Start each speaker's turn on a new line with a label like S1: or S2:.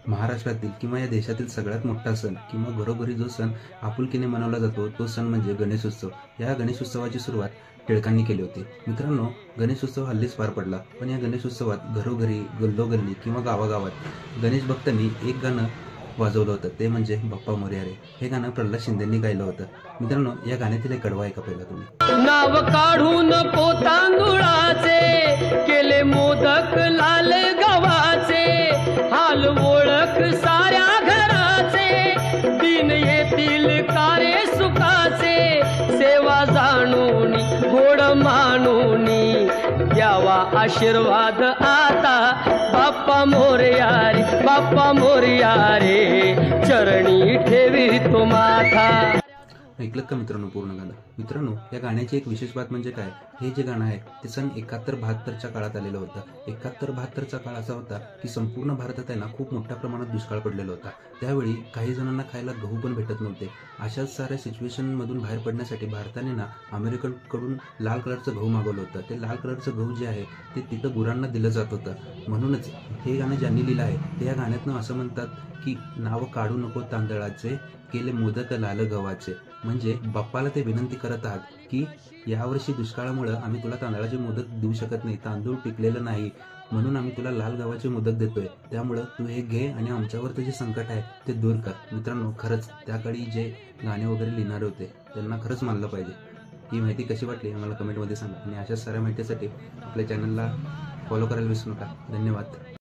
S1: महाराष्ट्रातील किंवा या देशातील सगळ्यात मोठा सण किंवा घरोघरी जो सण आपुलकीने मनवला जातो तो सण म्हणजे गणेशोत्सव। या गणेशोत्सवाची सुरुवात टिळकांनी केली होती। मित्रांनो, गणेशोत्सव हल्लीच पार पडला, पण या गणेशोत्सवात घरोघरी, गल्लोगल्ली किंवा गावागावात गणेश भक्तांनी एक गाणं वाजवलं होतं, ते म्हणजे बाप्पा मोरया रे। हे गाणं प्रल्हाद शिंदेंनी गायलं होतं। मित्रांनो, या गाण्यातील एक कडवा ऐका पहिला तुम्ही।
S2: नाव काढू नको तांदुळाचे, केले मोदक लाल गव्हाचे, हाल ओळख साऱ्या घराचे, दिन येतील कारे सुखाचे, सेवा जाणून गोड मानून द्यावा आशीर्वाद आता, बाप्पा मोरया रे, बाप्पा मोरया रे, चरणी ठेवी तो माथा।
S1: ऐकलं का मित्रांनो पूर्ण गाणं? मित्रांनो, या गाण्याची एक विशेष बात म्हणजे काय, हे जे गाणं आहे ते सन 71-72च्या काळात आलेलं होतं। 71-72चा काळ असा होता की संपूर्ण भारतात आहे ना खूप मोठ्या प्रमाणात दुष्काळ पडलेला होता। त्यावेळी काही जणांना खायला गहू पण भेटत नव्हते। अशाच साऱ्या सिच्युएशनमधून बाहेर पडण्यासाठी भारताने ना अमेरिकेकडून लाल कलरचं गहू मागवलं होतं। ते लाल कलरचं गहू जे आहे ते तिथं गुरांना दिलं जात होतं। म्हणूनच हे गाणं ज्यांनी लिहिलं आहे ते या गाण्यातनं असं म्हणतात की नाव काढू नको तांदळाचे, केले मोदक लाल गव्हाचे। म्हणजे बाप्पाला ते विनंती करत आहात की यावर्षी दुष्काळामुळे आम्ही तुला तांदळाचे मोदक देऊ शकत नाही, तांदूळ पिकलेलं नाही, म्हणून आम्ही तुला लाल गव्हाचे मोदक देतोय, त्यामुळं तू हे घे आणि आमच्यावरचं जे संकट आहे ते दूर कर। मित्रांनो, खरंच त्या काळी जे गाणे वगैरे लिहिणारे होते त्यांना खरंच मानलं पाहिजे। ही माहिती कशी वाटली आम्हाला कमेंटमध्ये सांगा आणि अशाच साऱ्या माहितीसाठी आपल्या चॅनलला फॉलो करायला विसरू नका। धन्यवाद।